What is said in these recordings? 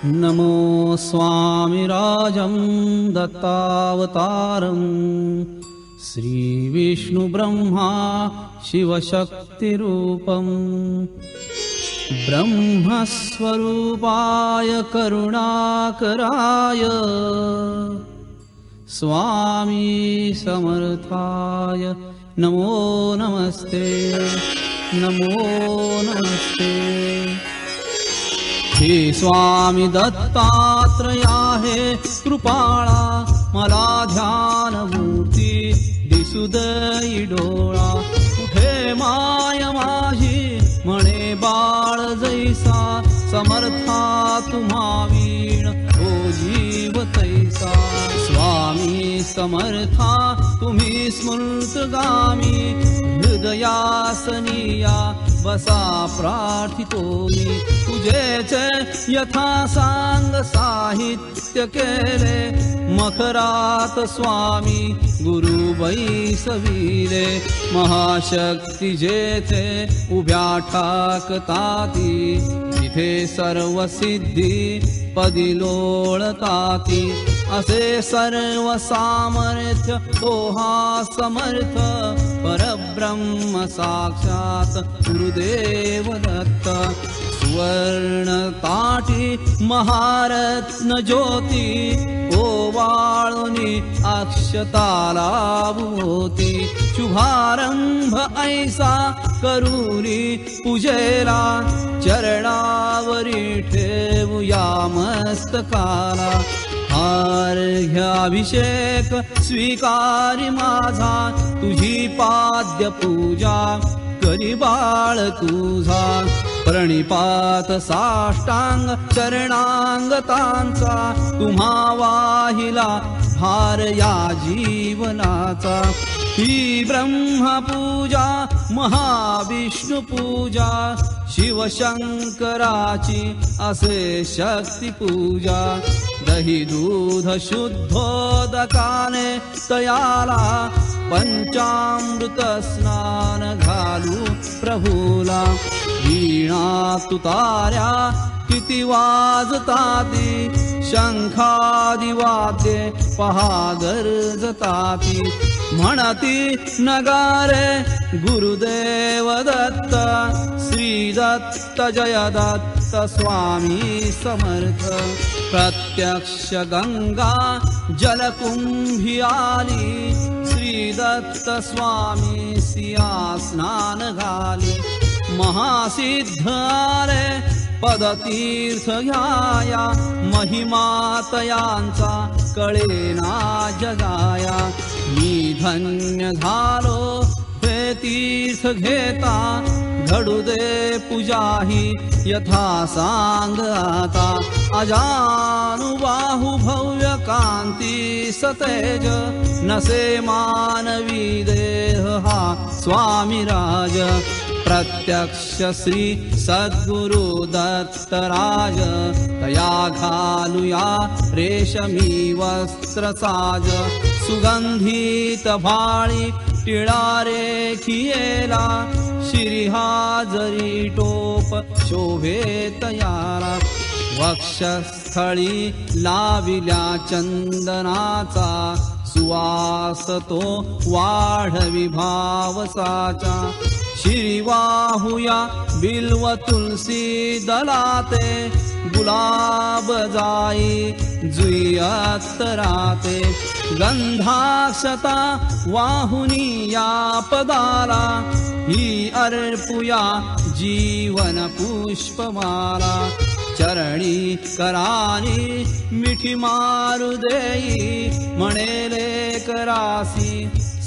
नमो स्वामिराजं दत्तावतारं श्रीविष्णुब्रह्मा शिवशक्तिरूपं ब्रह्मस्वरूपाय करुणाकराय स्वामी समर्थाय नमो नमस्ते नमो नमस्ते। हे स्वामी दत्तात्रया हे कृपाळा मला ध्यानमूर्ती दिसू दई डोळा। कुठे माय माझी म्हणे बाळ जैसा समर्था तुम्हा वीण हो जीव तैसा। स्वामी समर्था तुम्ही स्मृतगामी हृदयासनिया बसा प्रार्थितो मी। तुझेच यथा सांग साहित्य केले मखरात स्वामी गुरु बैसविले। महाशक्ती जेथे उभ्या ठाकताती तिथे सर्व सिद्धी पदी लोळताती। असे सर्व सामर्थ्य तो हा समर्थ परब्रह्म साक्षात गुरुदेव दत्त। सुवर्ण ताटी महारत्न ज्योती ओवाळुनी अक्षताला भोवती। शुभारंभ ऐसा करूनी पूजेला चरणावरी ठेवूया मस्तकाला। अर्घ्याभिषेक स्वीकारी माझा तुझी पाद्य पूजा करी बाळ तुझा। प्रणिपात साष्टांग चरणांगतांचा तुम्हा वाहिला भार या जीवनाचा। ही ब्रह्मपूजा महाविष्णू पूजा शिवशंकराची असे शक्ती पूजा। दही दूध शुद्धोदकाने तयाला पंचामृत स्नान घालू प्रभूला। वीणा तुतार्या किती वाजताती शंखादि वाद्ये पहा गरजताती। म्हणती नगारे गुरुदेव दत्त श्री दत्त जय दत्त स्वामी समर्थ। प्रत्यक्ष गंगा जलकुंभी आली श्री दत्त स्वामी सिया स्नान घाली। महासिद्ध आले पदतीर्थ घ्याया महिमा तयांचा कळेना जगाया। मी धन्य झालो हे तीर्थ घेता घडू दे पूजा ही यथा सांग आता। अजानुबाहु भव्य कांती सतेज नसे मानवी देह हा स्वामी राज। प्रत्यक्ष श्री सद्गुरु दत्तराज तया घालूया रेशमी वस्त्र साज। सुगंधित भाळी टिळा रेखियेला शिरिहाजरी टोप शोभे तयाला। वक्षस्थळी लाविल्या चंदनाचा सुवास तो वाढवी भावसाचा। शिरिवाहुया बिल्व तुलसी दलाते गुलाब जाई जुई अत्तराते। गंधाक्षता वाहुनी या पदाला ही अर्पुया जीवन पुष्पमाला। चरणी करानी मिठी मारू देई म्हणेले करासी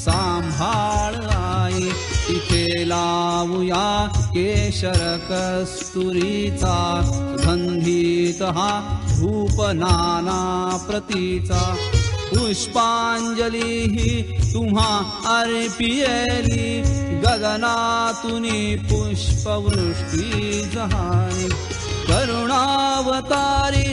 सांभाळ आई। तिथे लावूया केशर कस्तुरीचा सुगंधित हा धूप नाना प्रतीचा। पुष्पांजली ही तुम्हा अर्पियेली गगनातुनी पुष्पवृष्टी जहानी। करुणावतारी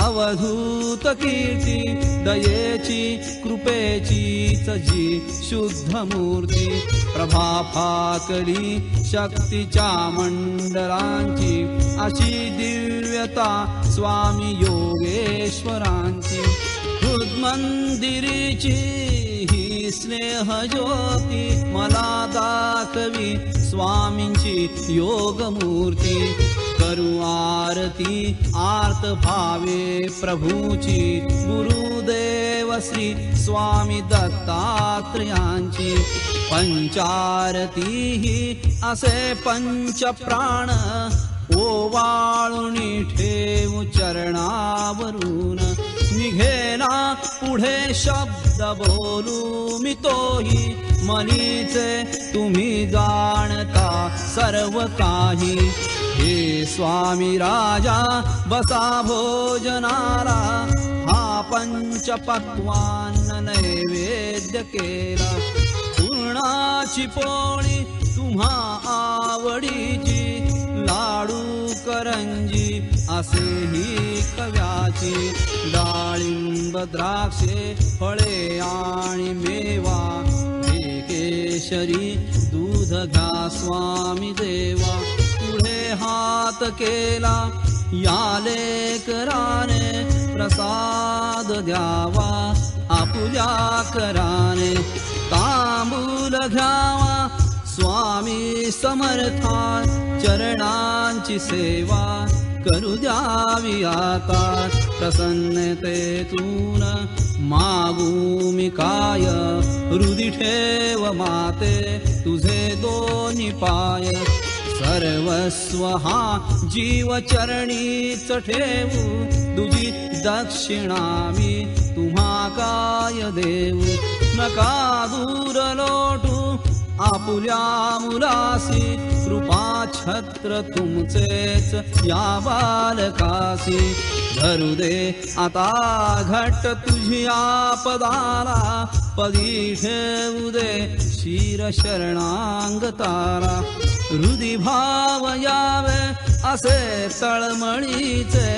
अवधूत कीर्ती दयेची कृपेचीच जी शुद्ध मूर्ती प्रभा फाकली शक्तीच्या मंडलांची अशी दिव्यता स्वामी योगेश्वरांची हृदमंदिरीची ही स्नेह ज्योती मला दाखवी स्वामींची योगमूर्ती करू आरती आर्त भावे प्रभूची गुरुदेव श्री स्वामी दत्तात्रयांची पंचारती ही असे पंच प्राण ओवाळूनी ठेवू चरणावरून निघेना पुढे शब्द बोलू मी तोही मनीचे तुम्ही जाणता सर्व काही हे स्वामी राजा बसा भोजनाला हा पंच पक्वान्न नैवेद्य केला पूर्णाची पोळी तुम्हा आवडीची लाडू करंजी असेही कव्याची डाळिंब द्राक्षे फळे आणि मेवा हे केशरी दूध घ्या स्वामी देवा पुढे हात केला या लेकराने प्रसाद द्यावा आपुल्या कराने तांबूल घ्यावा स्वामी समर्था चरणांची सेवा करू द्यावी आता प्रसन्नतेतून मागू मी काय हृदय ठेव माते तुझे दोन्ही पाय सर्वस्व हा जीव चरणीच ठेवू तुझी दक्षिणा मी तुम्हा काय देऊ नका दूर लोटू आपुल्या मुलासी कृपा छत्र तुमचेच या बालकासी धरू दे आता घट तुझी आपदाला पदी ठेवू दे शिर शरणांग तारा हृदय भाव यावे असे तळमळीचे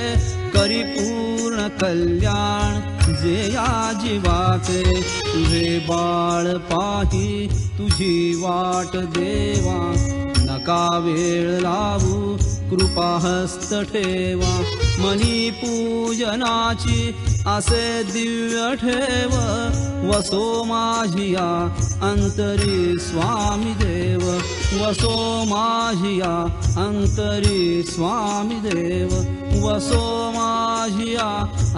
करी पूर्ण कल्याण जे या जीवाचे तुझे बाळ पाही तुझी वाट देवा नका वेळ लावू कृपा हस्त ठेवा मनी पूजनाची असे दिव्य ठेव वसो माझिया अंतरी स्वामी देव वसो माझिया अंतरी स्वामी देव वसो माझिया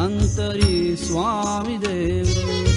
अंतरी स्वामी देव